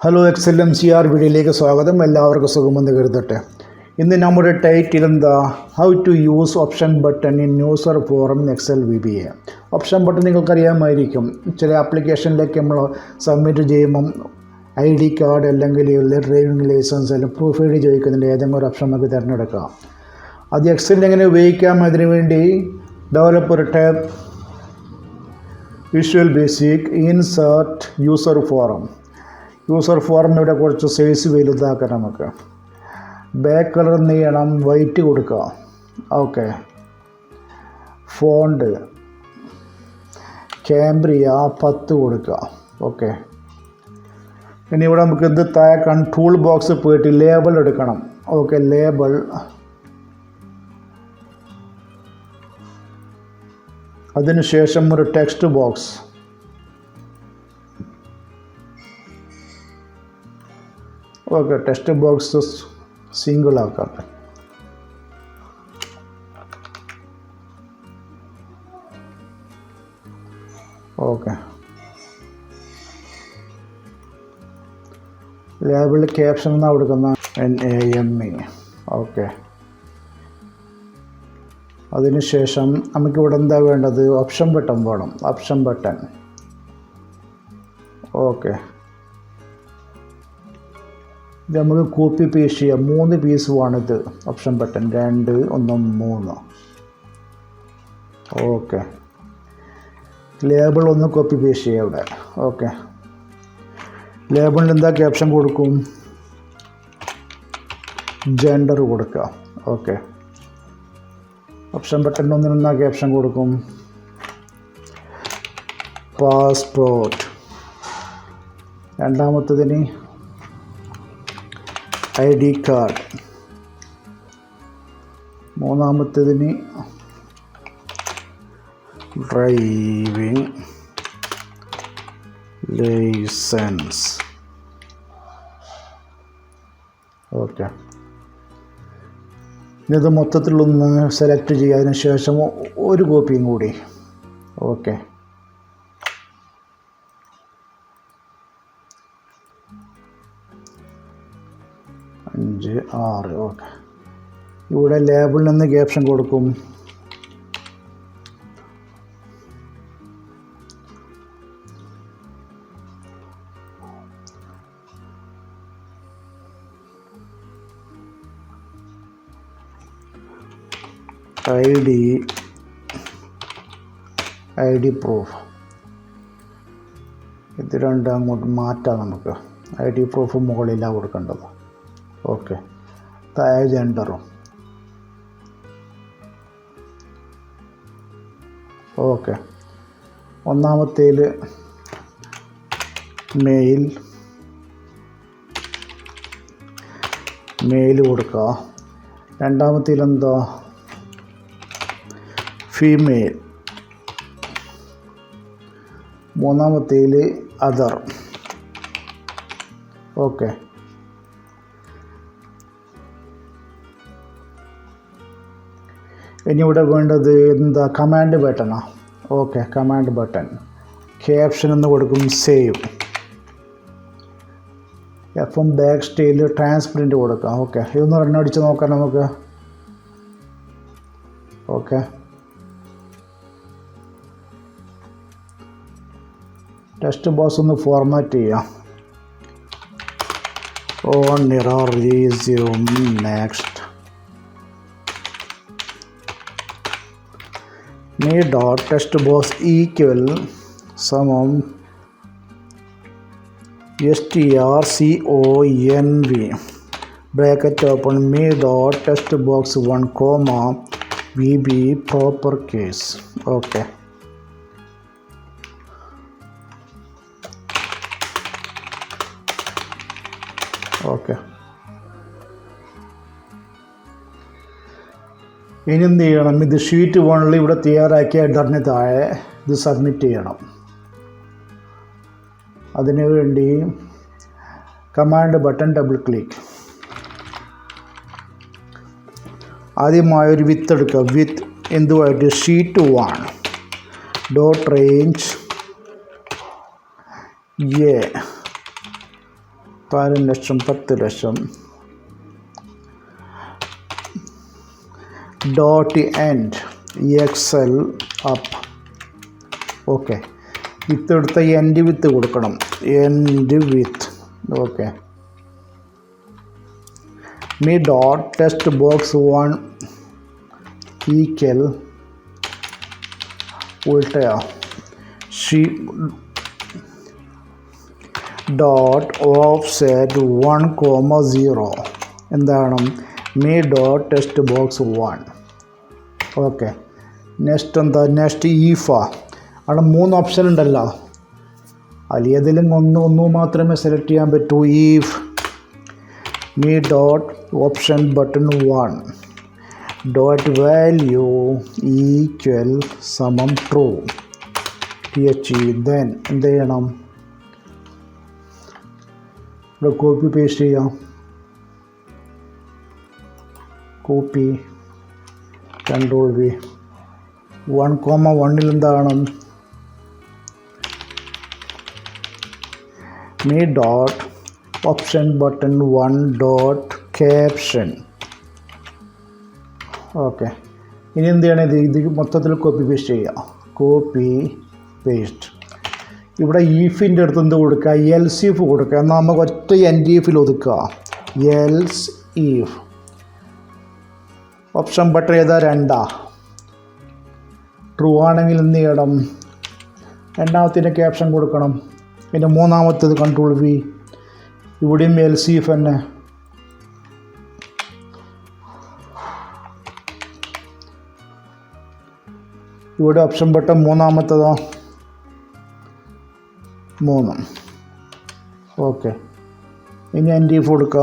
Hello ExcelMcr വീഡിയോയിലേക്ക് സ്വാഗതം. എല്ലാവർക്കും സുഖമെന്ന് കരുതട്ടെ. ഇന്ന് നമ്മുടെ ടൈറ്റിൽ എന്താ, how to use option button in user form Excel VBA. Option button നിങ്ങൾക്കറിയാമായിരിക്കും. ചില ആപ്ലിക്കേഷനിലേക്ക് നമ്മൾ സബ്മിറ്റ് ചെയ്യുമ്പം ID കാർഡ് അല്ലെങ്കിൽ ഡ്രൈവിംഗ് ലൈസൻസ് അല്ലെങ്കിൽ പ്രൂഫ് ID ചോദിക്കുന്നതിൻ്റെ ഏതെങ്കിലും ഒരു ഓപ്ഷൻ നമുക്ക് തിരഞ്ഞെടുക്കാം. അത് എക്സലിൽ എങ്ങനെ ഉപയോഗിക്കാം അതിനു വേണ്ടി developer tab, visual basic, insert, user form. User ഫോറമിവിടെ കുറച്ച് സൈസ് വലുതാക്കാം. നമുക്ക് ബാക്ക് കളർ എന്ത് ചെയ്യണം, വൈറ്റ് കൊടുക്കുക. ഓക്കെ, ഫോണ്ട് കാംബ്രിയ 10 കൊടുക്കുക. ഓക്കെ, ഇനി ഇവിടെ നമുക്ക് ഇത് താഴെ ടൂൾ ബോക്സ് പോയിട്ട് ലേബൽ എടുക്കണം. ഓക്കെ, ലേബൽ, അതിനുശേഷം ഒരു text box. Okay, text box single ആക്കാം. ഓക്കെ, ലേബിൾ ക്യാപ്ഷൻ എന്നാണ് കൊടുക്കുന്ന NAME. ഓക്കെ, അതിനുശേഷം നമുക്കിവിടെ എന്താ വേണ്ടത്, ഓപ്ഷൻ ബട്ടൺ വേണം. Option button. ഓക്കെ, ഇത് നമുക്ക് കോപ്പി പേസ്റ്റ് ചെയ്യാം. 3 പീസുമാണിത്. Option button 2, 1, 3. ഓക്കെ, ലേബിൾ ഒന്ന് കോപ്പി പേസ്റ്റ് ചെയ്യാം ഇവിടെ. ഓക്കെ, ലേബിളിൽ എന്താ ക്യാപ്ഷൻ കൊടുക്കും, ജെൻഡർ കൊടുക്കുക. ഓക്കെ, ഓപ്ഷൻ ബട്ടൺ ഒന്നിനെന്താ ക്യാപ്ഷൻ കൊടുക്കും, പാസ്പോർട്ട്. രണ്ടാമത്തതിന് ID card. മൂന്നാമത്തതിന് ഡ്രൈവിംഗ് ലൈസൻസ്. ഓക്കെ, ഇത് മൊത്തത്തിലൊന്ന് സെലക്ട് ചെയ്യുക. അതിന് ശേഷം ഒരു കോപ്പിയും കൂടി. ഓക്കെ, അഞ്ച്, 6. ഓക്കെ, ഇവിടെ ലേബിളിൽ നിന്ന് ക്യാപ്ഷൻ കൊടുക്കും, ID പ്രൂഫ്. ഇത് രണ്ടും അങ്ങോട്ട് മാറ്റാം നമുക്ക്. ID പ്രൂഫ് മുകളിലാണ് കൊടുക്കേണ്ടത്. ഓക്കെ, താഴെ ജെൻഡറും. ഓക്കെ, ഒന്നാമത്തേൽ മെയിൽ കൊടുക്കുക. രണ്ടാമത്തേൽ എന്താ, ഫീമെയിൽ. മൂന്നാമത്തേൽ അതർ. ഓക്കെ, ഇനി ഇവിടെ വേണ്ടത് എന്താ, കമാൻഡ് ബട്ടണാണ്. Okay, command button. ക്യാപ്ഷൻ എന്ന് കൊടുക്കും, save. FM back style transparent കൊടുക്കാം. ഓക്കെ, ഇതൊന്ന് റണ്ണടിച്ച് നോക്കാം നമുക്ക്. ഓക്കെ, ടെക്സ്റ്റ് ബോക്സ് ഒന്ന് ഫോർമാറ്റ് ചെയ്യാം. On error resume next. me dot text box equal സമം strconv bracket open me dot text box 1 comma VB proper case. Okay, okay, ഇനി എന്ത് ചെയ്യണം, ഇത് ഷീറ്റ് 1 ഇവിടെ തയ്യാറാക്കിയ ഹെഡറിന് താഴെ ഇത് സബ്മിറ്റ് ചെയ്യണം. അതിനു വേണ്ടി കമാൻഡ് ബട്ടൺ ഡബിൾ ക്ലിക്ക്. ആദ്യമായൊരു വിത്ത് എടുക്കുക. വിത്ത് എന്തുമായിട്ട്, sheet 1 dot range A 15 lakh 10 lakh dot end Excel up. Okay, with എടുത്ത എൻഡ് വിത്ത് കൊടുക്കണം. End with. Okay, me dot text box 1 equal ഉൾട്ടയാ ഷീ ഡോട്ട് ഓഫ്സെറ്റ് 1,0 എന്താണ് me dot text box 1. Okay, next എന്താ? Next ഈഫാ. അവിടെ 3 ഓപ്ഷൻ ഉണ്ടല്ലോ, അതിൽ ഏതെങ്കിലും ഒന്ന് മാത്രമേ സെലക്ട് ചെയ്യാൻ പറ്റൂ. If me dot option button 1 dot value equal സമം ട്രൂ ദെൻ എന്ത് ചെയ്യണം? ഇവിടെ കോപ്പി പേസ്റ്റ് ചെയ്യാം. Copy control V. 1,1 എന്താണ്? Me dot option button 1 dot caption. Okay, ഇനി എന്ത് ചെയ്യണം? ഇത് മൊത്തത്തിൽ കോപ്പി പേസ്റ്റ് ചെയ്യുക. Copy paste. ഇവിടെ ഈഫിൻ്റെ അടുത്ത് എന്ത് കൊടുക്കുക? എൽസ് ഈഫ് കൊടുക്കുക. എന്നാൽ നമുക്ക് ഒറ്റ എൻഡ് ഈഫിൽ ഒതുക്കുക. Else if. ഓപ്ഷൻ ബട്ടൺ ഏതാ? 2. ട്രൂ ആണെങ്കിൽ എന്ത് ചെയ്യണം? രണ്ടാമത്തിൻ്റെ ക്യാപ്ഷൻ കൊടുക്കണം. പിന്നെ മൂന്നാമത്തേത് കൺട്രോൾ V. ഇവിടെയും എൽസ് ഈഫ് തന്നെ. ഇവിടെ ഓപ്ഷൻ ബട്ടൺ മൂന്നാമത്തേതോ? 3. ഓക്കെ, ഇനി എൻഡ് ഈഫ് കൊടുക്കുക.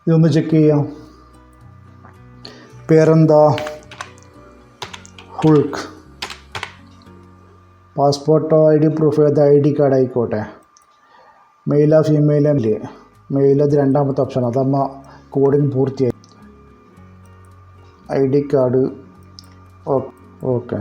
ഇതൊന്ന് ചെക്ക് ചെയ്യാം. പേരെന്താ? ഹുൾക്ക്. പാസ്പോർട്ടോ ID പ്രൂഫ് ഏത്? ID കാർഡ് ആയിക്കോട്ടെ. മെയിലാ ഫീമെയിലല്ലേ? മെയിൽ. അത് രണ്ടാമത്തെ ഓപ്ഷൻ. അതമ്മ കോഡിങ് പൂർത്തിയായി. ID card. ഓക്കെ,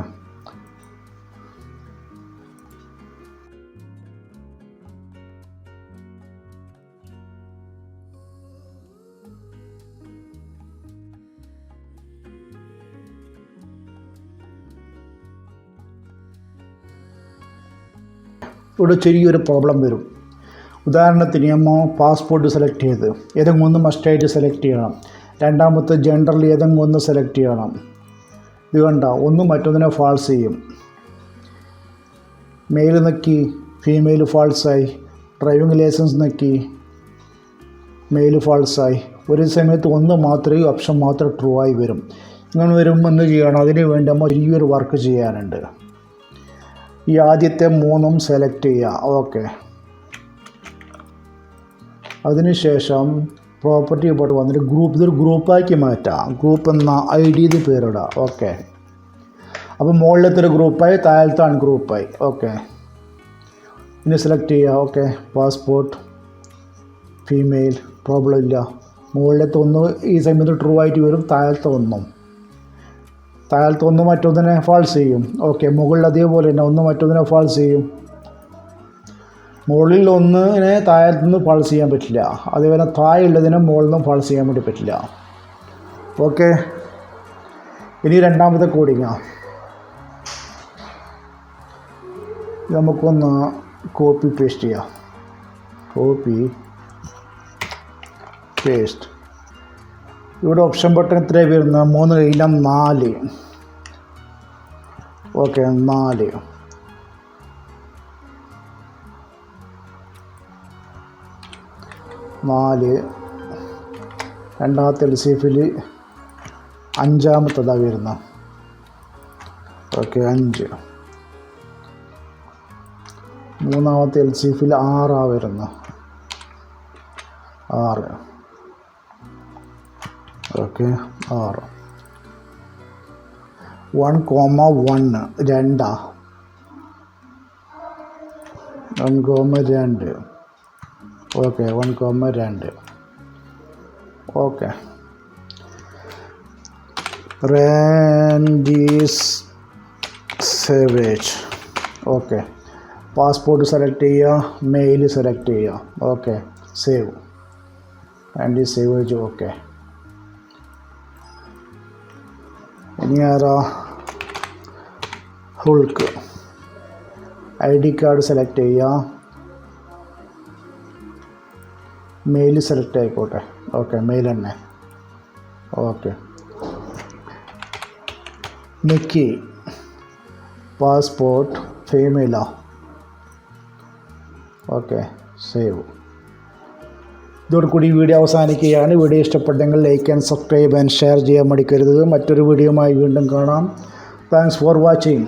ഇവിടെ ചെറിയൊരു പ്രോബ്ലം വരും. ഉദാഹരണത്തിന് നമ്മൾ പാസ്പോർട്ട് സെലക്ട് ചെയ്ത് ഏതെങ്കിലും ഒന്ന് മസ്റ്റായിട്ട് സെലക്ട് ചെയ്യണം. രണ്ടാമത്തെ ജെൻഡറിൽ ഏതെങ്കിലും ഒന്ന് സെലക്ട് ചെയ്യണം. ഇത് കണ്ട ഒന്ന് മറ്റൊന്നിനെ ഫാൾസ് ചെയ്യും. മെയിൽ നോക്കി ഫീമെയിൽ ഫാൾസായി. ഡ്രൈവിംഗ് ലൈസൻസ് നോക്കി മെയിൽ ഫാൾസായി. ഒരു സമയത്ത് ഒന്ന് മാത്രമേ ഓപ്ഷൻ മാത്രം ട്രൂ ആയി വരും. ഇങ്ങനെ വരുമ്പോൾ എന്ത് ചെയ്യണം? അതിന് വേണ്ടി നമ്മൾ ഈ ഒരു വർക്ക് ചെയ്യാനുണ്ട്. ഈ ആദ്യത്തെ 3 സെലക്ട് ചെയ്യുക. ഓക്കെ, അതിനുശേഷം പ്രോപ്പർട്ടി പോയിട്ട് വന്നിട്ട് ഇതൊരു ഗ്രൂപ്പാക്കി മാറ്റാം. ഗ്രൂപ്പ് എന്ന ID ഇത് പേരിടുക. ഓക്കെ, അപ്പോൾ മുകളിലത്തെ ഒരു ഗ്രൂപ്പായി, താഴത്തെ അൺഗ്രൂപ്പായി. ഓക്കെ, ഇനി സെലക്ട് ചെയ്യുക. Okay, passport female. പ്രോബ്ലം ഇല്ല. മുകളിലത്തെ ഒന്ന് ഈ സമയത്ത് ട്രൂ ആയിട്ട് വരും. താഴത്തെ ഒന്ന് മറ്റൊന്നിനെ ഫാൾസ് ചെയ്യും. ഓക്കെ, മുകളിൽ അതേപോലെ തന്നെ ഒന്ന് മറ്റൊന്നിനെ ഫാൾസ് ചെയ്യും. മുകളിൽ ഒന്നിനെ താഴത്തു നിന്ന് ഫാൾസ് ചെയ്യാൻ പറ്റില്ല. അതേപോലെ താഴെയുള്ളതിനെ മുകളിൽ നിന്നും ഫാൾസ് ചെയ്യാൻ വേണ്ടി പറ്റില്ല. ഓക്കെ, ഇനി രണ്ടാമത്തെ കോഡിങ്ങാണ്. നമുക്കൊന്ന് കോപ്പി പേസ്റ്റ് ചെയ്യാം. Copy paste. ഇവിടെ ഓപ്ഷൻ ബട്ടൺ എത്രയാണ് വരുന്നത്? 3 കഴിഞ്ഞാൽ 4. ഓക്കെ, 4. രണ്ടാമത്തെ എൽസിഎഫിൽ 5-ാമത്തേതാണ് വരുന്നത്. ഓക്കെ, 5. മൂന്നാമത്തെ എൽസിഎഫിൽ 6 വരുന്നത്. 6. Okay, 6. 1,1 2. 1,2. Okay, 1,2. Okay. Randy's Savage. Okay. Passport select ചെയ്യുക, മെയിൽ സെലക്ട് ചെയ്യുക. Okay, save. Randy's Savage. Okay. ഇനി ആരാ? ഹുൾക്ക്. ID കാർഡ് സെലക്ട് ചെയ്യുക, മെയിൽ സെലക്ട് ആയിക്കോട്ടെ. ഓക്കെ, മെയിൽ തന്നെ. ഓക്കെ. നിക്കി, പാസ്പോർട്ട് ഫീമെയിലാ. Okay, save. ഇതോടുകൂടി വീഡിയോ അവസാനിക്കുകയാണ്. വീഡിയോ ഇഷ്ടപ്പെട്ടെങ്കിൽ like and subscribe and share ചെയ്യാൻ മടിക്കരുത്. മറ്റൊരു വീഡിയോയുമായി വീണ്ടും കാണാം. Thanks for watching.